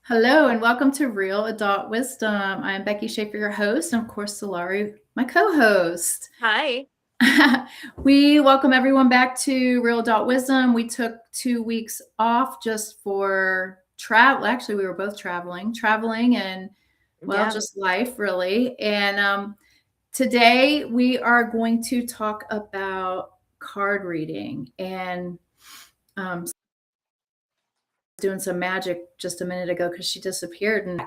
Hello and welcome to Real Adult Wisdom. I'm Becky Schaefer, your host, and of course, Solari, my co host. Hi. We welcome everyone back to Real Adult Wisdom. We took 2 weeks off just for travel. Actually, we were both traveling, and Yeah. just life really. And today we are going to talk about card reading and doing some magic just a minute ago because she disappeared and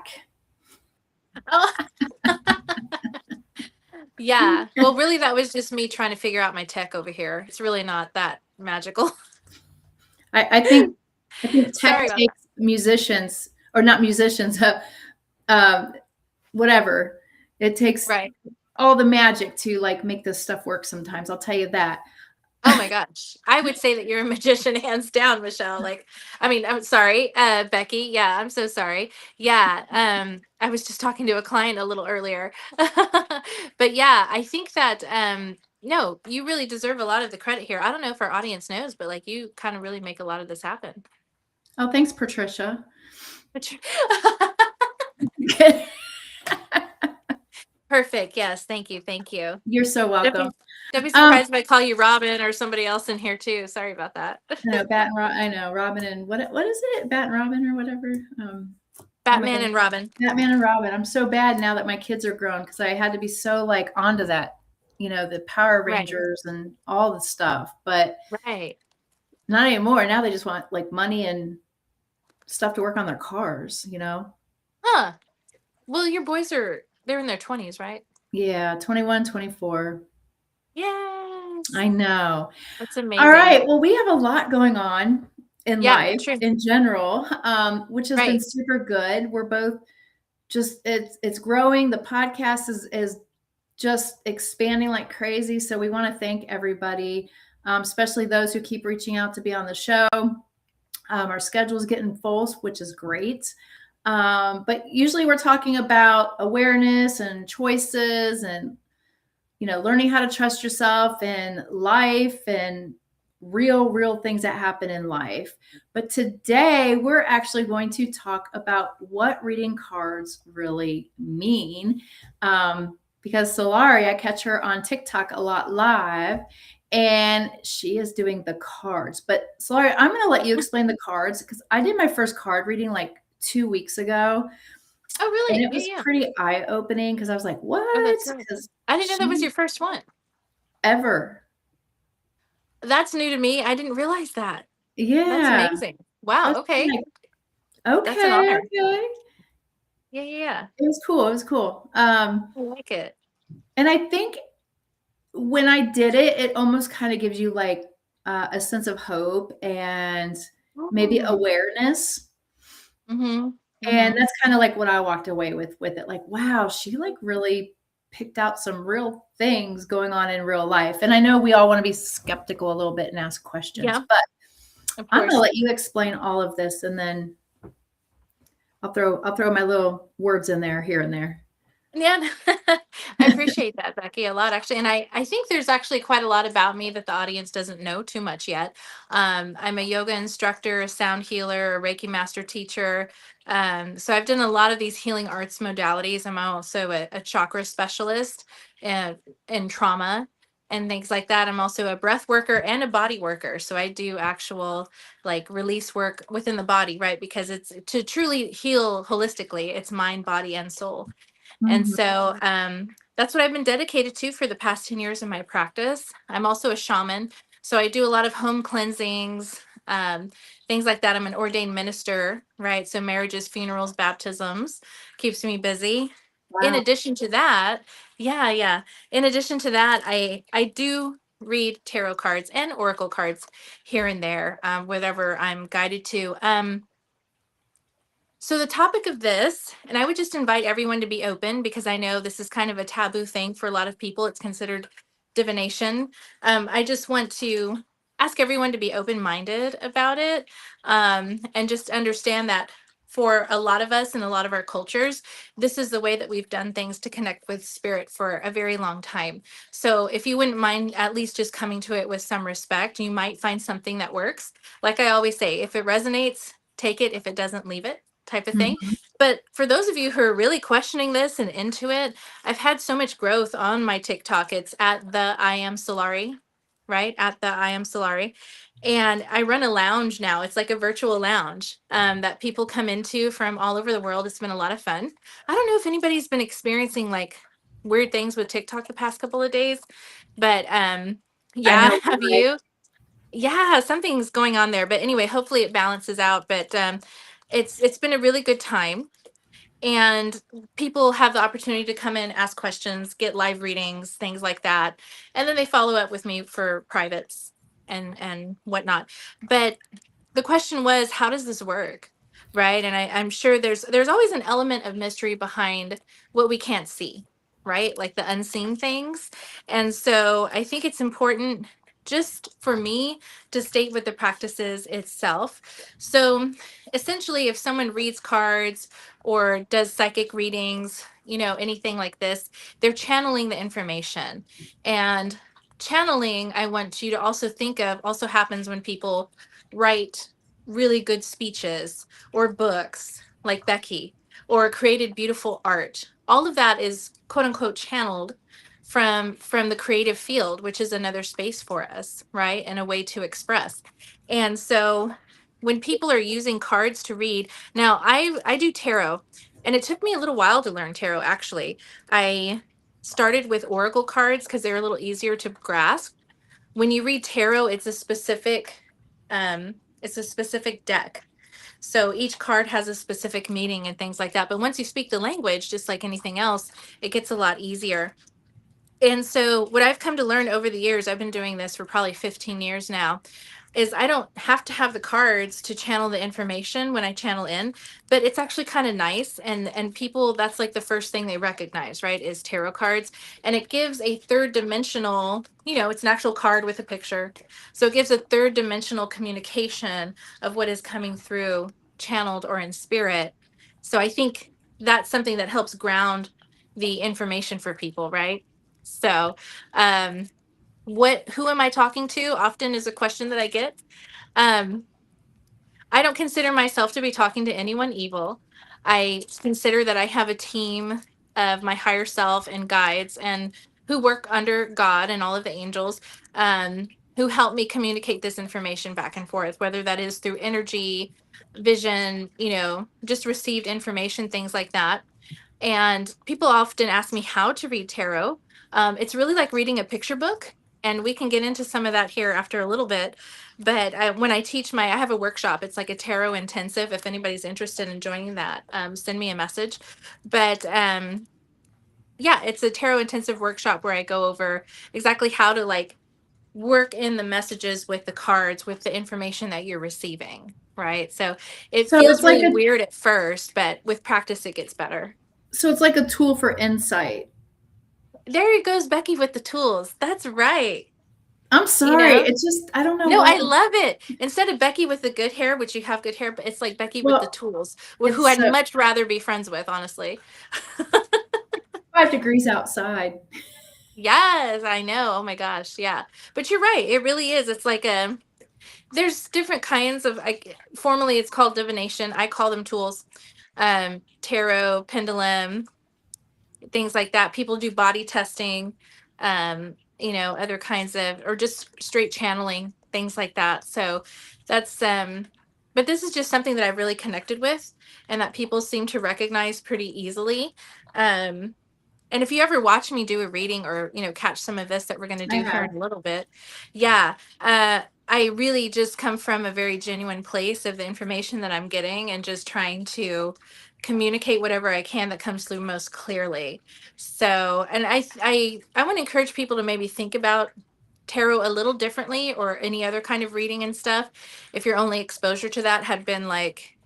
Oh, yeah. Well, really, that was just me trying to figure out my tech over here. It's really not that magical. I think tech Sorry about that. takes musicians, or not musicians, um, whatever. It takes Right. all the magic to like make this stuff work sometimes. I'll tell you that. Oh my gosh. I would say that you're a magician hands down, Michelle. I'm sorry, Becky. Yeah, I'm so sorry. Yeah. I was just talking to a client a little earlier. But yeah, I think that no, you really deserve a lot of the credit here. I don't know if our audience knows, but like you kind of really make a lot of this happen. Oh, thanks, Patricia. But Perfect. Yes. Thank you. Thank you. You're so Don't welcome. be, don't be Um, surprised if I call you Robin or somebody else in here too. Sorry about that. I know Robin and what is it? Bat and Robin or whatever. Oh my Batman God, and Robin. Batman and Robin. I'm so bad now that my kids are grown because I had to be so like onto that, the Power Right. Rangers and all the stuff. But Right. not anymore. Now they just want like money and stuff to work on their cars. Huh. Well, your boys they're in their 20s, right? Yeah, 21, 24. Yes. I know. That's All amazing. right. Well, we have a lot going on in Yeah, life true. in general, which has been Right. super good. We're both just it's growing. The podcast is just expanding like crazy. So we want to thank everybody, especially those who keep reaching out to be on the show. Our schedule is getting full, which is great. But usually we're talking about awareness and choices and, learning how to trust yourself in life and real things that happen in life. But today we're actually going to talk about what reading cards really mean. Because Solari, I catch her on TikTok a lot live, and she is doing the cards. But Solari, I'm going to let you explain the cards because I did my first card reading like 2 weeks ago, Oh, and really? it Yeah, was yeah. pretty eye opening because I was like, Oh, what? that's right. Because I didn't know that was she your first one. ever. That's new to me. I didn't realize that. That's Yeah. amazing. I Wow. was Okay. like, That's an okay, honor. okay. Yeah, yeah, yeah. It was cool. It was cool. I like it. And I think when I did it, it almost kind of gives you like a sense of hope and maybe Mm. awareness. Mm-hmm. And Mm-hmm. that's kind of like what I walked away with it. Like, wow, she like really picked out some real things going on in real life. And I know we all want to be skeptical a little bit and ask questions, Yeah, but of I'm going to course. let you explain all of this, and then I'll throw my little words in there here and there. Yeah, I appreciate that, Becky, a lot actually. And I think there's actually quite a lot about me that the audience doesn't know too much yet. I'm a yoga instructor, a sound healer, a Reiki master teacher. So I've done a lot of these healing arts modalities. I'm also a chakra specialist and in trauma and things like that. I'm also a breath worker and a body worker. So I do actual like release work within the body, right? Because it's to truly heal holistically, it's mind, body, and soul. And Mhm. so that's what I've been dedicated to for the past 10 years in my practice. I'm also a shaman. So I do a lot of home cleansings, things like that. I'm an ordained minister, right? So marriages, funerals, baptisms keeps me busy. In Wow. addition to that, yeah, yeah. In addition to that, I do read tarot cards and oracle cards here and there, whatever I'm guided to. So, the topic of this, and I would just invite everyone to be open because I know this is kind of a taboo thing for a lot of people. It's considered divination. I just want to ask everyone to be open minded about it and just understand that for a lot of us and a lot of our cultures, this is the way that we've done things to connect with spirit for a very long time. So, if you wouldn't mind at least just coming to it with some respect, you might find something that works. Like I always say, if it resonates, take it. If it doesn't, leave it. type of thing. Mhm. But for those of you who are really questioning this and into it, I've had so much growth on my TikTok. It's at the I am Solari, right? At the I am Solari. And I run a lounge now. It's like a virtual lounge that people come into from all over the world. It's been a lot of fun. I don't know if anybody's been experiencing like weird things with TikTok the past couple of days, but I yeah, know have why. you? Yeah, something's going on there. But anyway, hopefully it balances out. But it's been a really good time, and people have the opportunity to come in, ask questions, get live readings, things like that, and then they follow up with me for privates and whatnot. But the question was, how does this work, right? And I'm sure there's always an element of mystery behind what we can't see, right? Like the unseen things. And so I think it's important just for me to state what the practice is itself. So essentially, if someone reads cards or does psychic readings, anything like this, they're channeling the information. And channeling, I want you to also think of, also happens when people write really good speeches or books like Becky, or created beautiful art. All of that is quote unquote channeled from the creative field, which is another space for us, right? And a way to express. And so when people are using cards to read, now I do tarot, and it took me a little while to learn tarot actually. I started with oracle cards because they're a little easier to grasp. When you read tarot, it's a specific deck. So each card has a specific meaning and things like that. But once you speak the language, just like anything else, it gets a lot easier. And so what I've come to learn over the years, I've been doing this for probably 15 years now, is I don't have to have the cards to channel the information when I channel in, but it's actually kind of nice. And people, that's like the first thing they recognize, right, is tarot cards. And it gives a third dimensional, it's an actual card with a picture. So it gives a third dimensional communication of what is coming through channeled or in spirit. So I think that's something that helps ground the information for people, right? So, who am I talking to often is a question that I get. Um, I don't consider myself to be talking to anyone evil. I consider that I have a team of my higher self and guides and who work under God and all of the angels, who help me communicate this information back and forth, whether that is through energy, vision, just received information, things like that. And people often ask me how to read tarot. It's really like reading a picture book, and we can get into some of that here after a little bit. But when I teach I have a workshop. It's like a tarot intensive. If anybody's interested in joining that, send me a message. But yeah, it's a tarot intensive workshop where I go over exactly how to like work in the messages with the cards, with the information that you're receiving, right? So it So it's feels like really a weird at first, but with practice, it gets better. so it's like a tool for insight. There goes Becky with the tools. That's right. I'm You sorry. know? It's just I don't know No, why. I love it. Instead of Becky with the good hair, which you have good hair, but it's like Becky with the Well, tools, who it's I'd much rather be friends with, honestly. 5 degrees outside. Yes, I know. Oh my gosh. Yeah. But you're right. It really is. It's like there's different kinds of formally it's called divination. I call them tools. Tarot, pendulum, things like that. People do body testing, other kinds of, or just straight channeling, things like that. So that's, but this is just something that I've really connected with and that people seem to recognize pretty easily. Um, and if you ever watch me do a reading or, catch some of this that we're going to I do here have. in a little bit. Yeah. I really just come from a very genuine place of the information that I'm getting and just trying to communicate whatever I can that comes through most clearly. So, and I want to encourage people to maybe think about tarot a little differently or any other kind of reading and stuff. If your only exposure to that had been like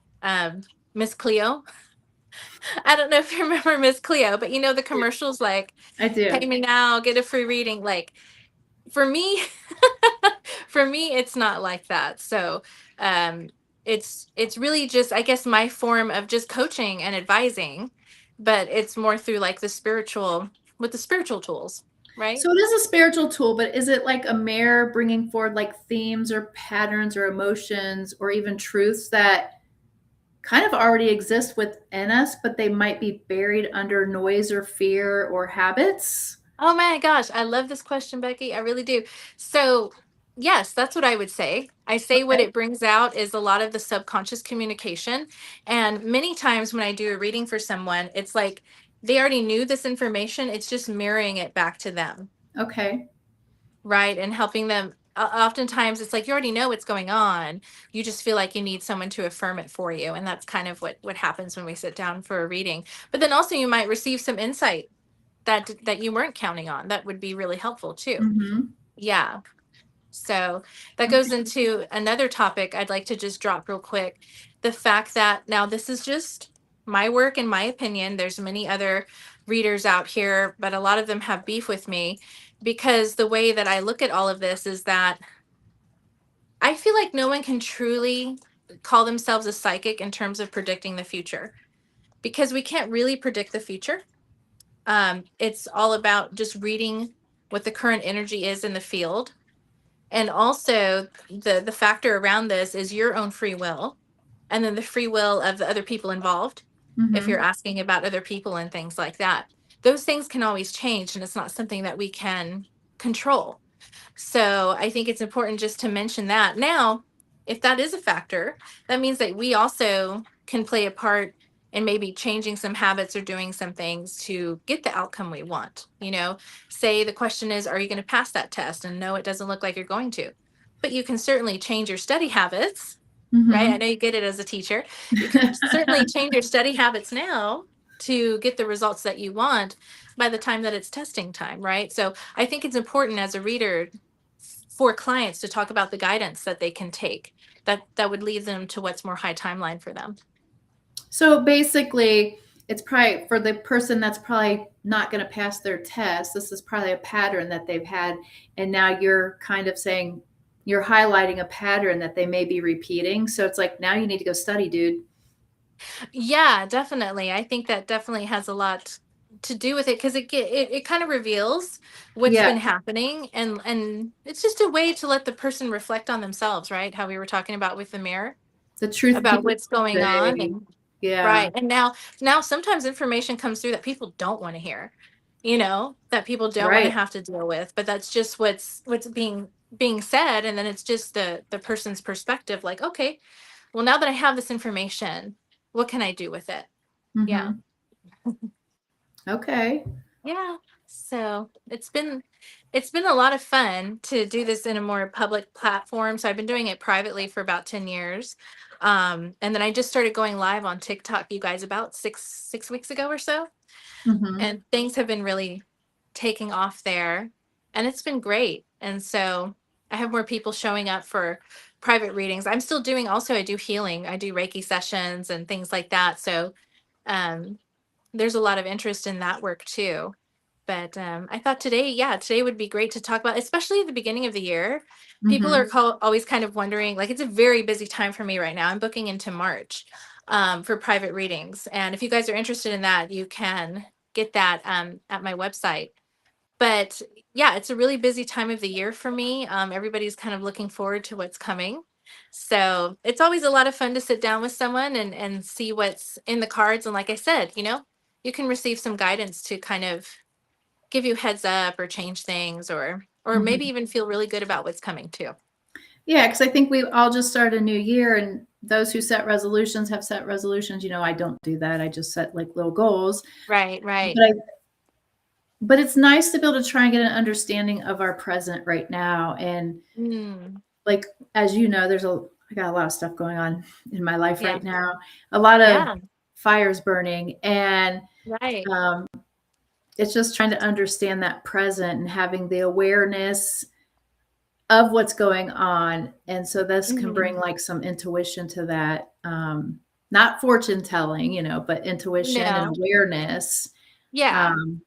Miss Cleo. I don't know if you remember Miss Cleo, but the commercials like I pay do. me now, get a free reading. Like for me, for me, it's not like that. So um it's really just, I guess, my form of just coaching and advising, but it's more through like with the spiritual tools, right? So it is a spiritual tool, but is it like a mirror bringing forward like themes or patterns or emotions or even truths that kind of already exist within us, but they might be buried under noise or fear or habits? Oh my gosh, I love this question, Becky. I really do. So, yes, that's what I would say. I say what Okay. it brings out is a lot of the subconscious communication. And many times when I do a reading for someone, it's like they already knew this information, it's just mirroring it back to them, Okay. right? And helping them. Oftentimes, it's like you already know what's going on. You just feel like you need someone to affirm it for you. And that's kind of what happens when we sit down for a reading. But then also, you might receive some insight that you weren't counting on. That would be really helpful too. Mm-hmm. Yeah. So that goes Okay. into another topic I'd like to just drop real quick. The fact that now this is just my work and my opinion. There's many other readers out here, but a lot of them have beef with me because the way that I look at all of this is that I feel like no one can truly call themselves a psychic in terms of predicting the future because we can't really predict the future. It's all about just reading what the current energy is in the field. And also the factor around this is your own free will and then the free will of the other people involved. If you're Mm-hmm. asking about other people and things like that, those things can always change and it's not something that we can control. So I think it's important just to mention that. Now, if that is a factor, that means that we also can play a part in maybe changing some habits or doing some things to get the outcome we want. Say the question is, are you going to pass that test? And no, it doesn't look like you're going to. But you can certainly change your study habits, right? I Mm-hmm. know you get it as a teacher. You can certainly change your study habits now to get the results that you want by the time that it's testing time, right? So I think it's important as a reader for clients to talk about the guidance that they can take that would lead them to what's more high timeline for them. So basically, it's probably for the person that's probably not going to pass their test. This is probably a pattern that they've had. And now you're kind of saying, you're highlighting a pattern that they may be repeating. So it's like, now you need to go study, dude. Yeah, definitely. I think that definitely has a lot to do with it because it kind of reveals what's Yeah. been happening and it's just a way to let the person reflect on themselves, right? How we were talking about with the mirror The truth about people what's going on say. and Yeah. right. And now sometimes information comes through that people don't want to hear, that people don't want to Right. have to deal with, but that's just what's being said. And then it's just the person's perspective, like, okay, well, now that I have this information, what can I do with it? Yeah. Mm-hmm. Okay. Yeah. So it's been a lot of fun to do this in a more public platform. So I've been doing it privately for about 10 years. And then I just started going live on TikTok, you guys, about six weeks ago or so. Mm-hmm. And things have been really taking off there. And it's been great. And so I have more people showing up for private readings. I'm still doing also I do healing. I do Reiki sessions and things like that. So um there's a lot of interest in that work too. But I thought today would be great to talk about, especially at the beginning of the year. People Mm-hmm. are always kind of wondering, like, it's a very busy time for me right now. I'm booking into March for private readings. And if you guys are interested in that, you can get that at my website. But yeah, it's a really busy time of the year for me. Everybody's kind of looking forward to what's coming. So it's always a lot of fun to sit down with someone and see what's in the cards. And like I said, you can receive some guidance to kind of give you heads up or change things or maybe Mm-hmm. even feel really good about what's coming too. Yeah, because I think we all just started a new year, and those who set resolutions have set resolutions. I don't do that. I just set like little goals. Right, right. But but it's nice to be able to try and get an understanding of our present right now. And Mm, like, as you know, I got a lot of stuff going on in my life yeah, right now, a lot of yeah, fires burning. And right. um, it's just trying to understand that present and having the awareness of what's going on. And so this can Mhm. bring like some intuition to that. Not fortune telling, but intuition and No, awareness. yeah, Um,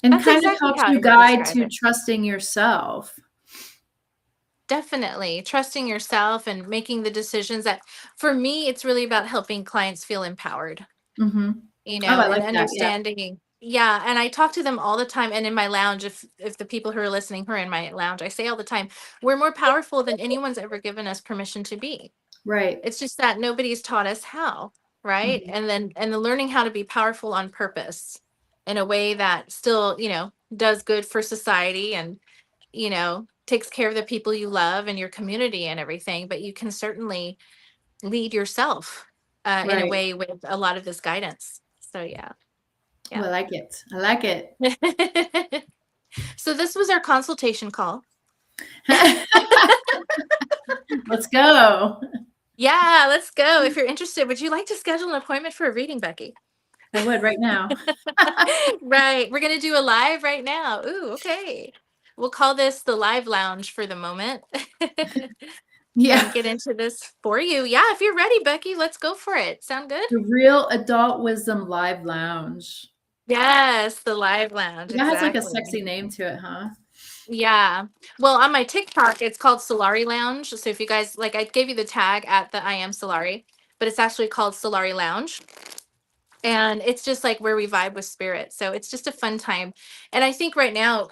and that's kind of exactly helps how I you would guide describe to it. trusting yourself. Definitely trusting yourself and making the decisions that for me, it's really about helping clients feel empowered, Mm-hmm. Oh, I and like that. Yeah. understanding. Yeah. And I talk to them all the time. And in my lounge, if the people who are listening who are in my lounge, I say all the time, we're more powerful than anyone's ever given us permission to be. Right. It's just that nobody's taught us how. right? Mhm. And then learning how to be powerful on purpose in a way that still, does good for society and, takes care of the people you love and your community and everything. But you can certainly lead yourself in a Right. way with a lot of this guidance. So, yeah. Oh, Yeah. I like it. I like it. So, this was our consultation call. Let's go. Yeah, let's go. If you're interested, would you like to schedule an appointment for a reading, Becky? I would right now. Right. We're going to do a live right now. Ooh, okay. We'll call this the live lounge for the moment and Yeah. get into this for you. Yeah, if you're ready, Becky, let's go for it. Sound good? The Real Adult Wisdom Live Lounge. Yes, the live lounge. That has like a Exactly. sexy name to it, huh? Yeah. Well, on my TikTok, it's called Solari Lounge. So if you guys like, I gave you the tag at the I am Solari, but it's actually called Solari Lounge. And it's just like where we vibe with spirit. So it's just a fun time. And I think right now,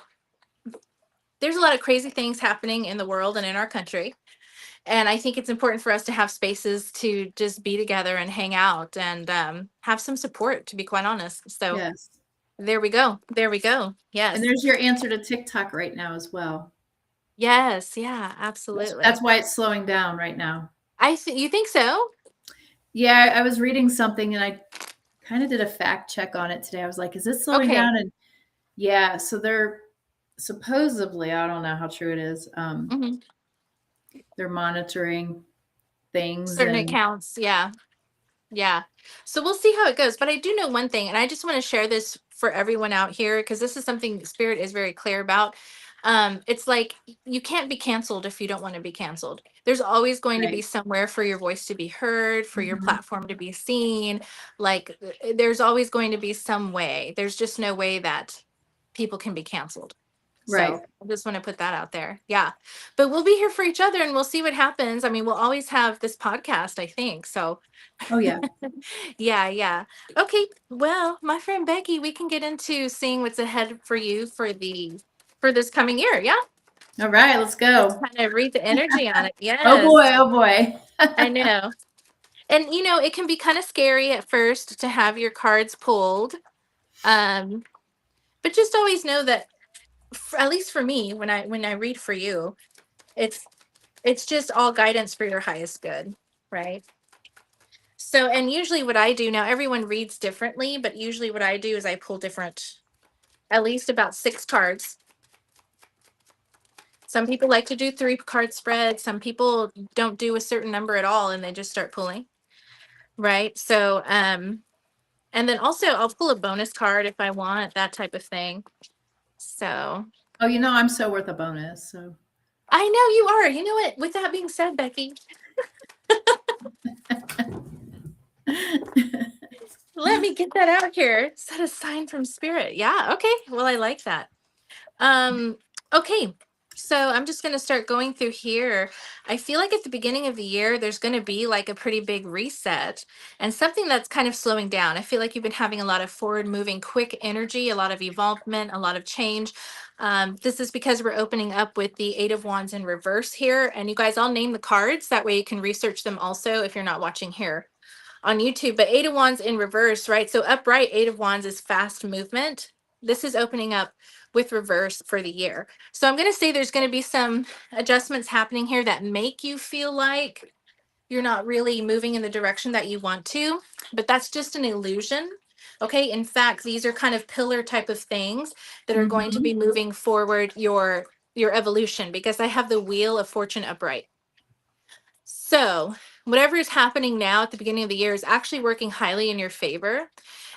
there's a lot of crazy things happening in the world and in our country. And I think it's important for us to have spaces to just be together and hang out and have some support, to be quite honest. So Yes. there we go. There we go. And Yes. there's your answer to TikTok right now as well. Yes. Yeah, That's absolutely. why it's slowing down right now. You think so? Yeah, I was reading something and I kind of did a fact check on it today. I was like, is it slowing Okay. down? And yeah, so they're supposedly, I don't know how true it is. Hmm. They're monitoring things Certain and accounts. Yeah. Yeah. So we'll see how it goes. But I do know one thing, and I just want to share this for everyone out here because this is something Spirit is very clear about. It's like you can't be canceled if you don't want to be canceled. There's always going to be right. somewhere for your voice to be heard, for your Mhm. platform to be seen. Like there's always going to be some way. There's just no way that people can be canceled. Right. So I just want to put that out there. Yeah. But we'll be here for each other and we'll see what happens. I mean, we'll always have this podcast, I think. So Oh yeah. yeah, yeah. Okay. Well, my friend Becky, we can get into seeing what's ahead for you for this coming year. Yeah. All right, let's Let's go. kind of read the energy on it. Oh Yes. boy, oh boy. I know. And it can be kind of scary at first to have your cards pulled. Um, but just always know that at least for me, when I read for you, it's it's just all guidance for your highest good, right? So, and usually what I do now, everyone reads differently, but usually what I do is I pull different, at least about 6 cards. Some people like to do 3 card spreads. Some people don't do a certain number at all and they just start pulling. Right. So, and then also I'll pull a bonus card if I want, that type of thing. So Oh, I'm so worth a bonus. So I know you are. You know what? With that being said, Becky, let me get that out here. Set a sign from spirit. Yeah. Okay. Well, I like that. Um, okay. So I'm just going to start going through here. I feel like at the beginning of the year, there's going to be like a pretty big reset and something that's kind of slowing down. I feel like you've been having a lot of forward moving, quick energy, a lot of evolvement, a lot of change. This is because we're opening up with the Eight of Wands in reverse here. And you guys, I'll name the cards. That way you can research them also if you're not watching here on YouTube. But Eight of Wands in reverse, right? So upright Eight of Wands is fast movement. This is opening up with reverse for the year. So I'm going to say there's going to be some adjustments happening here that make you feel like you're not really moving in the direction that you want to, but that's just an illusion. Okay. In fact, these are kind of pillar type of things that are going to Mhm. be moving forward your evolution because I have the Wheel of Fortune upright. So, whatever is happening now at the beginning of the year is actually working highly in your favor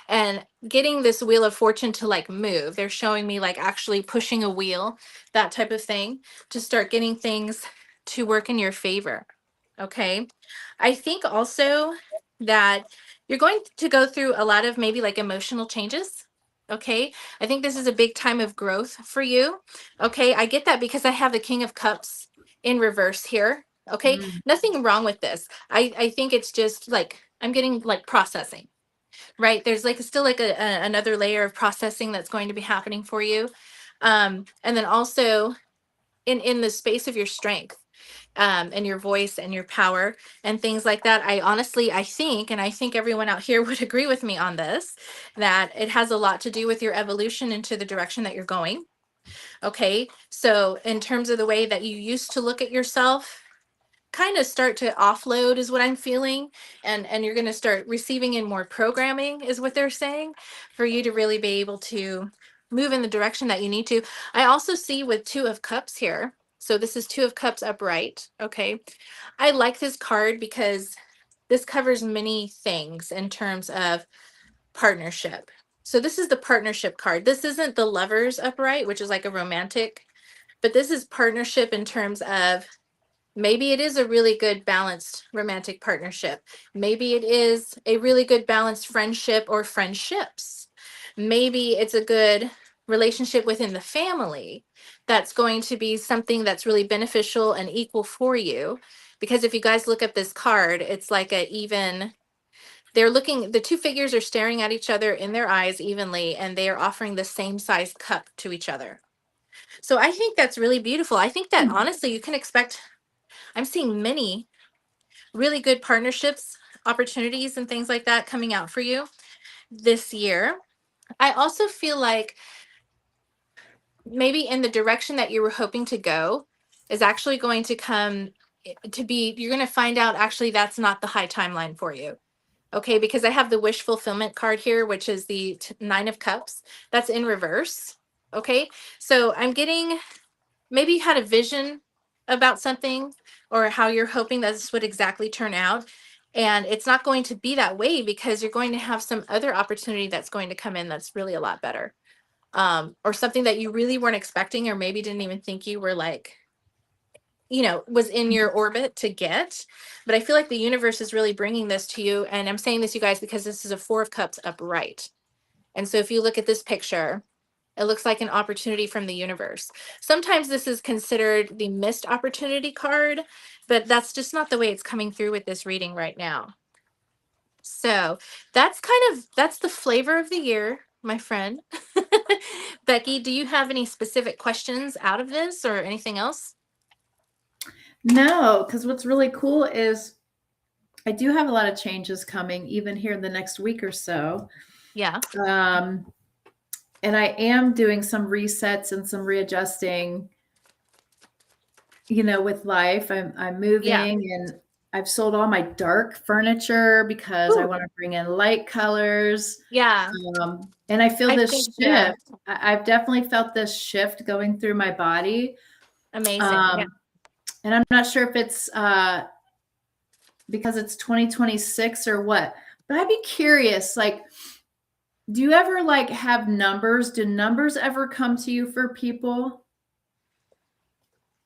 and getting this Wheel of Fortune to like move. They're showing me like actually pushing a wheel, that type of thing, to start getting things to work in your favor. Okay. I think also that you're going to go through a lot of maybe like emotional changes. Okay. I think this is a big time of growth for you. Okay. I get that because I have the King of Cups in reverse here. Okay. Mm. Nothing wrong with this. I think it's just like I'm getting like processing, right? There's like still like another layer of processing that's going to be happening for you. And then also in the space of your strength. and your voice and your power and things like that. I think, and I think everyone out here would agree with me on this, that it has a lot to do with your evolution into the direction that you're going. Okay. So in terms of the way that you used to look at yourself, kind of start to offload is what I'm feeling. And you're going to start receiving in more programming is what they're saying, for you to really be able to move in the direction that you need to. I also see with Two of Cups here. So this is Two of Cups upright. Okay. I like this card because this covers many things in terms of partnership. So this is the partnership card. This isn't the Lovers upright, which is like a romantic, but this is partnership in terms of maybe it is a really good balanced romantic partnership. Maybe it is a really good balanced friendship or friendships. Maybe it's a good relationship within the family that's going to be something that's really beneficial and equal for you. Because if you guys look at this card, it's like a even, they're looking, the two figures are staring at each other in their eyes evenly, and they are offering the same size cup to each other. So I think that's really beautiful. I think that honestly, you can expect, I'm seeing many really good partnerships, opportunities, and things like that coming out for you this year. I also feel like maybe in the direction that you were hoping to go is actually going to come to be, you're going to find out actually that's not the high timeline for you. Okay, because I have the wish fulfillment card here, which is the Nine of Cups. That's in reverse. Okay, so I'm getting, maybe you had a vision about something or how you're hoping that this would exactly turn out. And it's not going to be that way because you're going to have some other opportunity that's going to come in that's really a lot better. Or something that you really weren't expecting, or maybe didn't even think you were like, was in your orbit to get. But I feel like the universe is really bringing this to you. And I'm saying this, you guys, because this is a Four of Cups upright. And so if you look at this picture, it looks like an opportunity from the universe. Sometimes this is considered the missed opportunity card, but that's just not the way it's coming through with this reading right now. So that's the flavor of the year, my friend. Becky, do you have any specific questions out of this or anything else? No, because what's really cool is I do have a lot of changes coming, even here in the next week or so. Yeah. And I am doing some resets and some readjusting, with life. I'm moving, and I've sold all my dark furniture because I want to bring in light colors. Yeah. And I feel I this think, shift. I've definitely felt this shift going through my body. Amazing. Yeah. And I'm not sure if it's because it's 2026 or what, but I'd be curious, like, do you ever like have numbers? Do numbers ever come to you for people?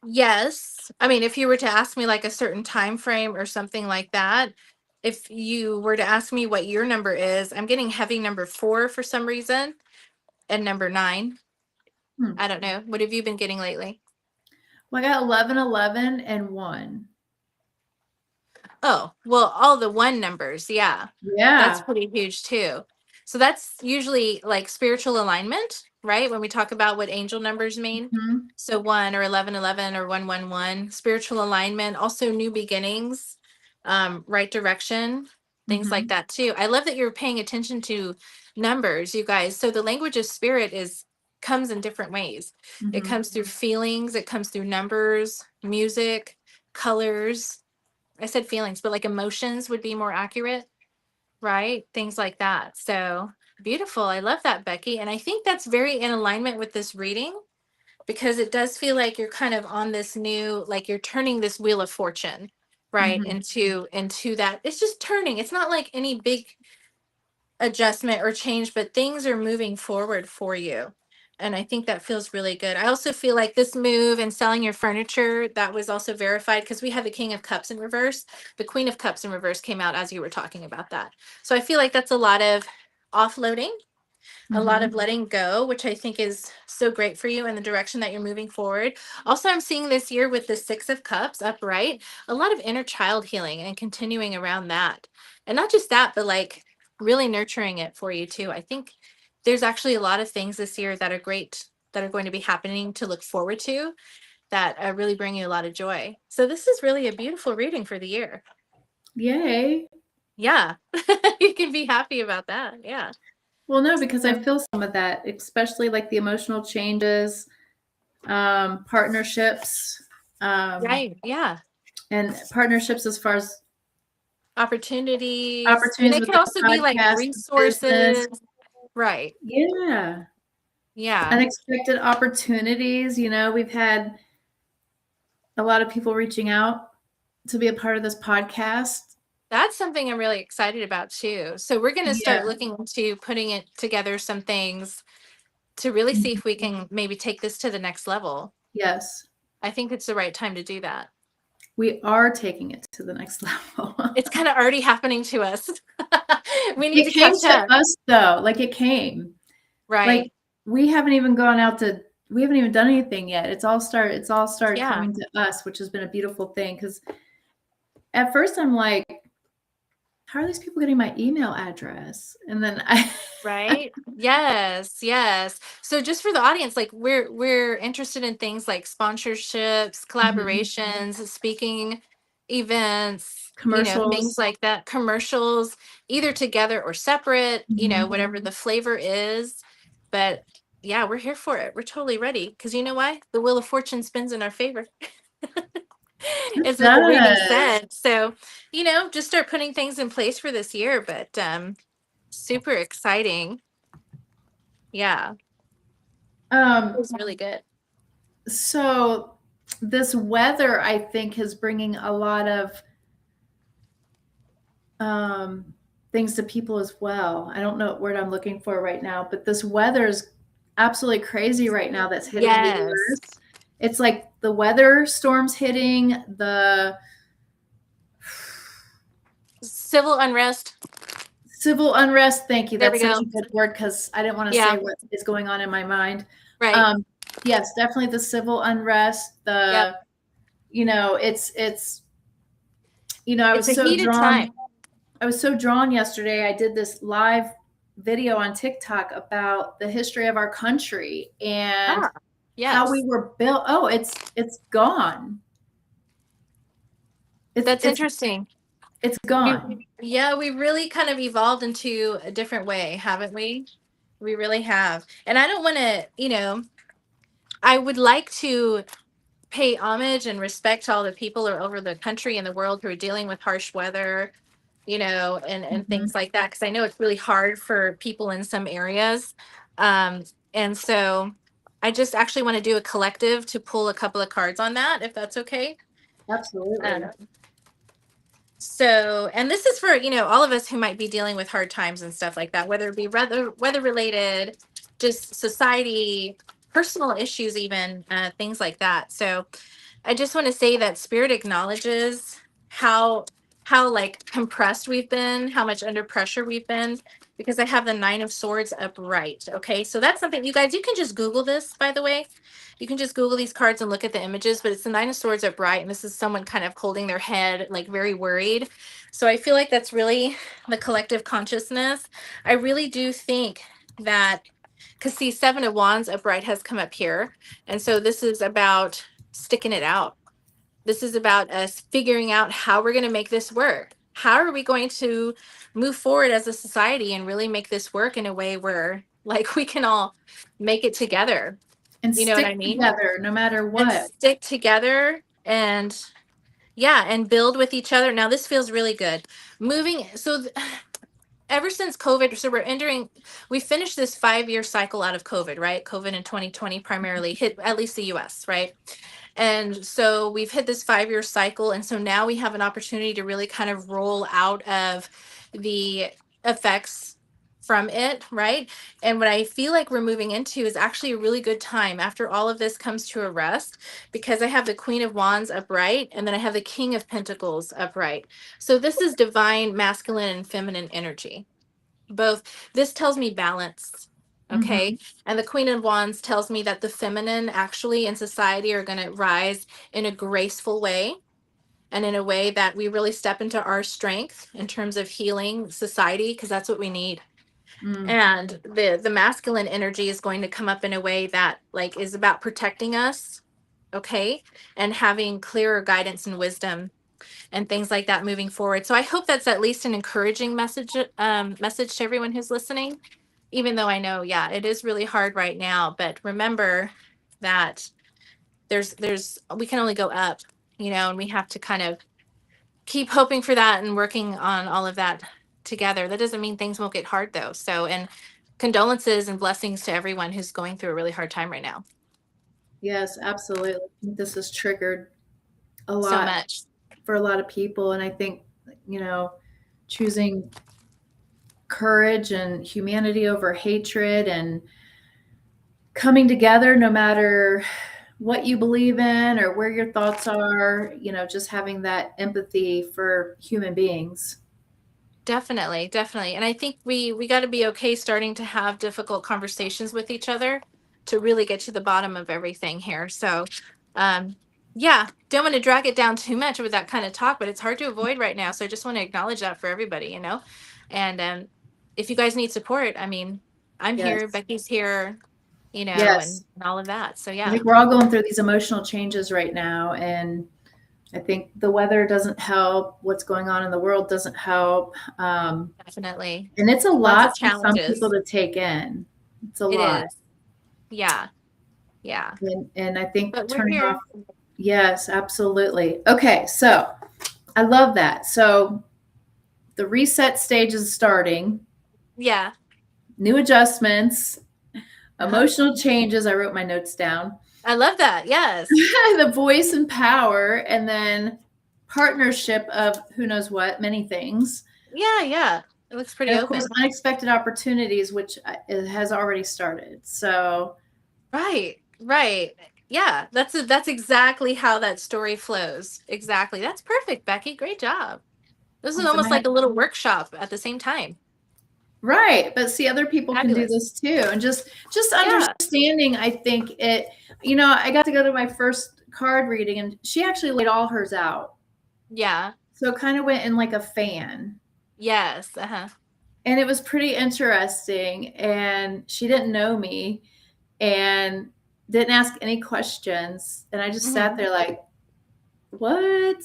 Yes. I mean, if you were to ask me like a certain time frame or something like that, if you were to ask me what your number is, I'm getting heavy number 4 for some reason and number 9. I don't know. What have you been getting lately? Well, I got 11, 11, and 1. Oh, well, all the 1 numbers. Yeah. That's Yeah. pretty huge too. So that's usually like spiritual alignment, right? When we talk about what angel numbers mean. Mhm. So 1 or 11, 11 or 1, 1, 1, spiritual alignment, also new beginnings, right direction, things like Mhm. that too. I love that you're paying attention to numbers, you guys. So the language of spirit comes in different ways. It Mhm. comes through feelings, it comes through numbers, music, colors. I said feelings, but like emotions would be more accurate, right? Things like that. So beautiful. I love that, Becky. And I think that's very in alignment with this reading, because it does feel like you're kind of on this new, like you're turning this wheel of fortune, right? Mhm. Into that. It's just turning. It's not like any big adjustment or change, but things are moving forward for you. And I think that feels really good. I also feel like this move and selling your furniture, that was also verified because we had the King of Cups in reverse. The Queen of Cups in reverse came out as you were talking about that. So I feel like that's a lot of offloading, a lot of Mhm. letting go, which I think is so great for you in the direction that you're moving forward. Also, I'm seeing this year with the Six of Cups upright, a lot of inner child healing and continuing around that. And not just that, but like really nurturing it for you too. I think there's actually a lot of things this year that are great, that are going to be happening to look forward to, that really bring you a lot of joy. So this is really a beautiful reading for the year. Yay. Yeah. You can be happy about that. Yeah. Well, no, because I feel some of that, especially like the emotional changes, partnerships, Right. Yeah. and partnerships as far as Opportunities. And opportunities it with can the also be like podcast, business. resources. Right. Yeah. Yeah. Unexpected opportunities. We've had a lot of people reaching out to be a part of this podcast. That's something I'm really excited about too. So we're going to Yeah. start looking into putting it together, some things to really see if we can maybe take this to the next level. Yes. I think it's the right time to do that. We are taking it to the next level. It's kind of already happening to us. We need to It came catch to up. us though. Like it came. Right. Like we haven't even gone out we haven't even done anything yet. It's all started Yeah. coming to us, which has been a beautiful thing. Because at first I'm like, how are these people getting my email address? And then Right. Yes. Yes. So just for the audience, like we're interested in things like sponsorships, collaborations, speaking events, commercials. things like that, commercials, either together or separate, whatever the flavor is. But yeah, we're here for it. We're totally ready. Because you know why? The wheel of fortune spins in our favor. Is what the reading said. So, just start putting things in place for this year. But super exciting. Yeah. It was really good. So this weather, I think, is bringing a lot of things to people as well. I don't know what word I'm looking for right now, but this weather is absolutely crazy right now that's hitting the earth. It's like the weather storms hitting, the civil unrest. Civil unrest. Thank you. There That's such a good word because I didn't want to say what is going on in my mind. Right. Yes, definitely the civil unrest. The it's I was so drawn. Time. I was so drawn yesterday. I did this live video on TikTok about the history of our country and how we were built. Oh, it's gone. That's interesting. It's gone. We really kind of evolved into a different way, haven't we? We really have. And I don't want to, I would like to pay homage and respect to all the people over the country and the world who are dealing with harsh weather, and things like that. Because I know it's really hard for people in some areas. And so I just actually want to do a collective to pull a couple of cards on that, if that's okay. Absolutely. So, and this is for, all of us who might be dealing with hard times and stuff like that, whether it be weather related, just society, personal issues, even things like that. So I just want to say that Spirit acknowledges how like compressed we've been, how much under pressure we've been, because I have the 9 of Swords upright. Okay, so that's something, you guys, you can just Google this, by the way. You can just Google these cards and look at the images, but it's the 9 of Swords upright, and this is someone kind of holding their head, like very worried. So I feel like that's really the collective consciousness. I really do think that, because see, 7 of Wands upright has come up here, and so this is about sticking it out. This is about us figuring out how we're going to make this work. How are we going to move forward as a society and really make this work in a way where, like, we can all make it together. And you know what I mean? Together, no matter what. And stick together and build with each other. Now, this feels really good. Ever since COVID, so we finished this 5-year cycle out of COVID, right? COVID in 2020 primarily hit at least the US, right? And so we've hit this 5-year cycle. And so now we have an opportunity to really kind of roll out of the effects from it, right? And what I feel like we're moving into is actually a really good time after all of this comes to a rest, because I have the Queen of Wands upright, and then I have the King of Pentacles upright. So this is divine masculine and feminine energy. Both. This tells me balance. Okay. And the Queen of Wands tells me that the feminine actually in society are going to rise in a graceful way, and in a way that we really step into our strength in terms of healing society, because that's what we need. And the masculine energy is going to come up in a way that, like, is about protecting us, Okay. And having clearer guidance and wisdom and things like that moving forward. So I hope that's at least an encouraging message to everyone who's listening, even though I know, yeah, it is really hard right now. But remember that we can only go up, and we have to kind of keep hoping for that and working on all of that together. That doesn't mean things won't get hard though. So, and condolences and blessings to everyone who's going through a really hard time right now. Yes, absolutely. This has triggered a So lot much. for a lot of people. And I think, choosing courage and humanity over hatred and coming together no matter what you believe in or where your thoughts are, just having that empathy for human beings. Definitely, definitely. And I think we got to be okay starting to have difficult conversations with each other to really get to the bottom of everything here. So, yeah, don't want to drag it down too much with that kind of talk, but it's hard to avoid right now. So I just want to acknowledge that for everybody, And if you guys need support, I mean, I'm here, Yes. Becky's here, Yes. and all of that. So I yeah. think we're all going through these emotional changes right now. And I think the weather doesn't help. What's going on in the world doesn't help. Definitely. And it's a Lots of lot for some people challenges. to take in. It's a It lot. is. Yeah. Yeah. And I think But we're turning here. off. Yes, absolutely. Okay. So I love that. So the reset stage is starting, Yeah. new adjustments, Uh-huh. emotional changes. I wrote my notes down. I love that. Yes. The voice and power, and then partnership of who knows what, many things. Yeah. Yeah. It looks pretty And of open. course, unexpected opportunities, which it has already started. So, Right. Right. Yeah. That's exactly how that story flows. Exactly. That's perfect, Becky. Great job. This is almost like a little workshop at the same time. Right, but see, other people can do Fabulous. this too, and just Yeah. understanding. I think it. I got to go to my first card reading, and she actually laid all hers out. Yeah. So it kind of went in like a fan. Yes. Uh-huh. And it was pretty interesting. And she didn't know me and didn't ask any questions. And I just sat there like, what?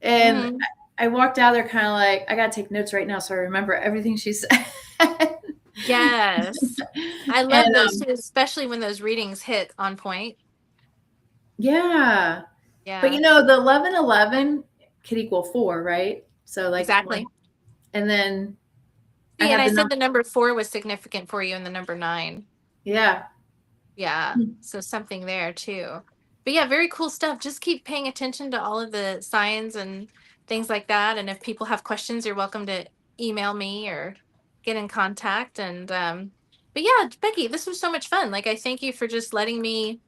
And Mm-hmm. I walked out there kind of like, I got to take notes right now so I remember everything she said. Yes. I love And those too, especially when those readings hit on point. yeah. But Yeah. the 1111 could equal 4, right? So like Exactly. and then See, and I said the number 4 was significant for you in the number 9. Yeah. Yeah. So something there too. But yeah, very cool stuff. Just keep paying attention to all of the signs and things like that. And if people have questions, you're welcome to email me or get in contact. And but yeah, Becky, this was so much fun. Like I thank you for just letting me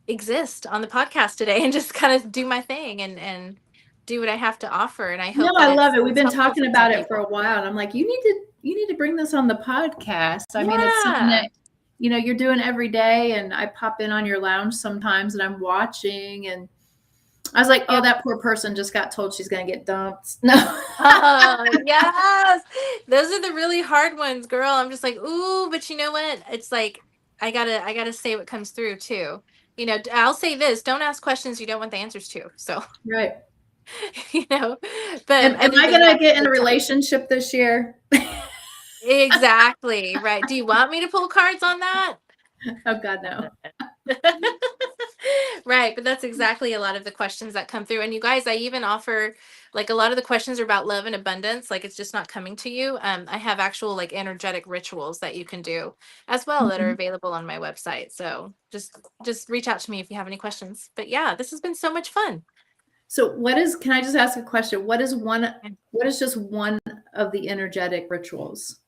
exist on the podcast today and just kind of do my thing and do what I have to offer. And I No, hope that I love it. We've it's been helpful talking for some about it for people. a while, and I'm like, you need to bring this on the podcast. I mean, it's something Yeah. that you're doing every day, and I pop in on your lounge sometimes, and I'm watching, and I was like, oh, that poor person just got told she's going to get dumped. No. Oh, yes. Those are the really hard ones, girl. I'm just like, ooh, but you know what? It's like I gotta say what comes through too. I'll say this, don't ask questions you don't want the answers to. So, Right. But Am other I than going to that, get in a good time. relationship this year? Exactly. Right. Do you want me to pull cards on that? Oh, God, no. Right, but that's exactly a lot of the questions that come through. And you guys, I even offer like a lot of the questions are about love and abundance, like it's just not coming to you. I have actual like energetic rituals that you can do as well that are Mhm. available on my website. So just reach out to me if you have any questions. But yeah, this has been so much fun. So can I just ask a question? What is just one of the energetic rituals?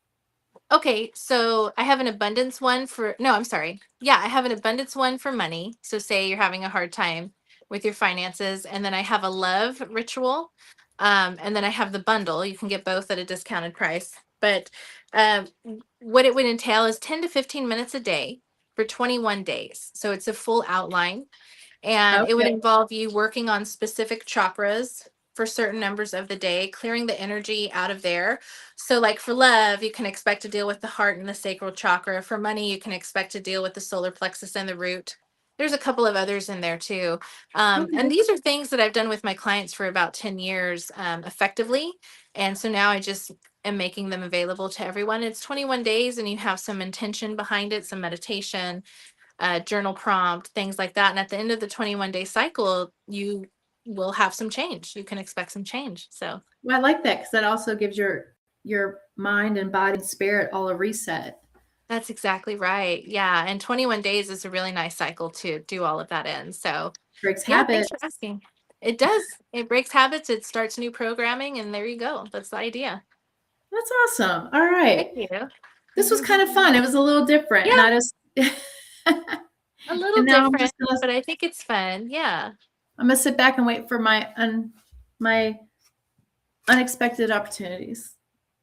Okay, so I have an abundance one for, no, I'm sorry. Yeah, I have an abundance one for money. So say you're having a hard time with your finances, and then I have a love ritual. And then I have the bundle. You can get both at a discounted price. But um, what it would entail is 10 to 15 minutes a day for 21 days. So it's a full outline. And it would Okay. involve you working on specific chakras for certain numbers of the day, clearing the energy out of there. So, like for love, you can expect to deal with the heart and the sacral chakra. For money, you can expect to deal with the solar plexus and the root. there's a couple of others in there too. Okay. And these are things that I've done with my clients for about 10 years effectively. And so now I just am making them available to everyone. It's 21 days and you have some intention behind it, some meditation, journal prompt, things like that. And at the end of the 21-day cycle, you will have some change. You can expect some change. So Well, I like that because that also gives your mind and body and spirit all a reset. that's exactly right. Yeah. And 21 days is a really nice cycle to do all of that in. So Breaks yeah, thanks habits. for asking. It does. It breaks habits. It starts new programming. And there you go. That's the idea. That's awesome. All right. Thank you. This was kind of fun. It was a little different, Yeah, not as a little and now I'm different, just gonna but I think it's fun. Yeah. I'm gonna sit back and wait for my unexpected opportunities.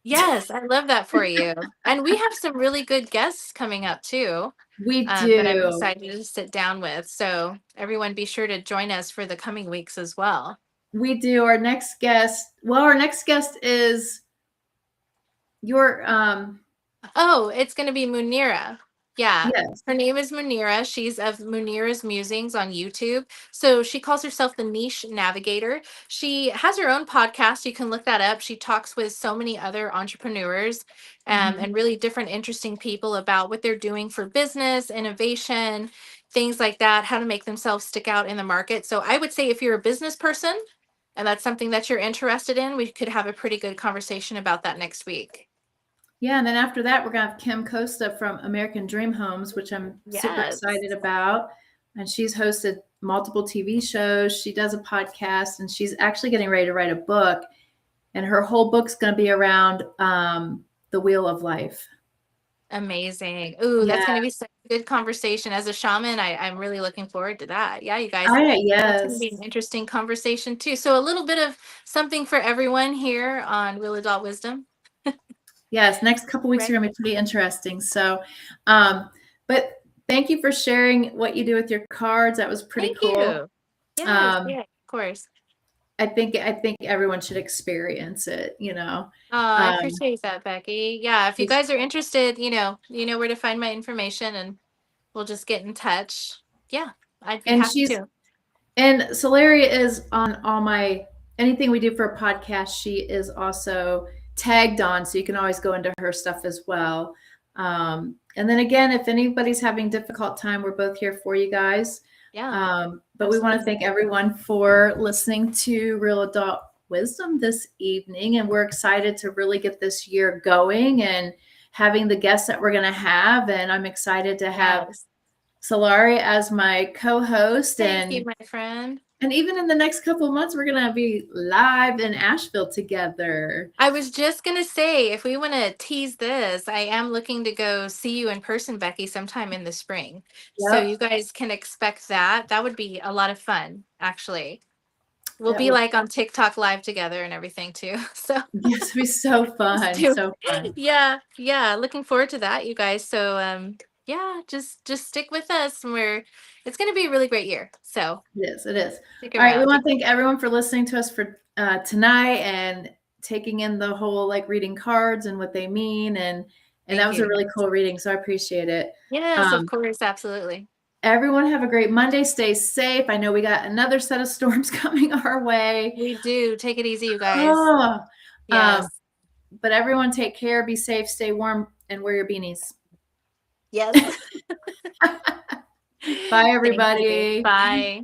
Yes, I love that for you. And we have some really good guests coming up too. We That I'm do. excited to sit down with. So everyone be sure to join us for the coming weeks as well. We do. Our next guest, well, our next guest is your Oh, it's going to be Munira. Yeah. yes. Her name is Munira. She's of Munira's Musings on YouTube. So she calls herself the Niche Navigator. She has her own podcast. You can look that up. She talks with so many other entrepreneurs Mhm. and really different interesting people about what they're doing for business, innovation, things like that, how to make themselves stick out in the market. So I would say if you're a business person and that's something that you're interested in, we could have a pretty good conversation about that next week. Yeah, and then after that, we're gonna have Kim Costa from American Dream Homes, which I'm super Yes. excited about. And she's hosted multiple TV shows. She does a podcast, and she's actually getting ready to write a book. And her whole book's going to be around the wheel of life. Amazing. Ooh, that's going to be such a good conversation. As a shaman, I'm really looking forward to that. Yeah, you guys. All right, That's going to yes. be an interesting conversation too. So a little bit of something for everyone here on Real Adult Wisdom. Yes, next couple weeks Right. are going to be pretty interesting. So, but thank you for sharing what you do with your cards. That was pretty Thank cool. you. Yes, yeah, of course. I think everyone should experience it, you know. I appreciate that, Becky. Yeah, if you It's- guys are interested, you know where to find my information and we'll just get in touch. Yeah, I'd be and happy to. and Solaria is on all my anything we do for a podcast. She is also tagged on, so you can always go into her stuff as well. And then again, if anybody's having difficult time, we're both here for you guys. Yeah. But we want to thank everyone for listening to Real Adult Wisdom this evening, and we're excited to really get this year going and having the guests that we're going to have. And I'm excited to have Solaria as my co-host. Thank you, my friend. And even in the next couple of months, we're going to be live in Asheville together. I was just going to say, if we want to tease this, I am looking to go see you in person, Becky, sometime in the spring. Yep. So you guys can expect that. That would be a lot of fun, actually. We'll That be would- like on TikTok live together and everything too. So yes, it'd be so fun. So fun. Yeah. Looking forward to that, you guys. So yeah, just stick with us and it's going to be a really great year. So it is. stick All right. We around. want to thank everyone for listening to us for tonight and taking in the whole like reading cards and what they mean. And that was a really cool reading. So I appreciate it. Yes, of course. Absolutely. Everyone have a great Monday. Stay safe. I know we got another set of storms coming our way. We do. Take it easy, you guys. Oh, Yes. But everyone take care, be safe, stay warm, and wear your beanies. Yes. Bye, everybody. Bye.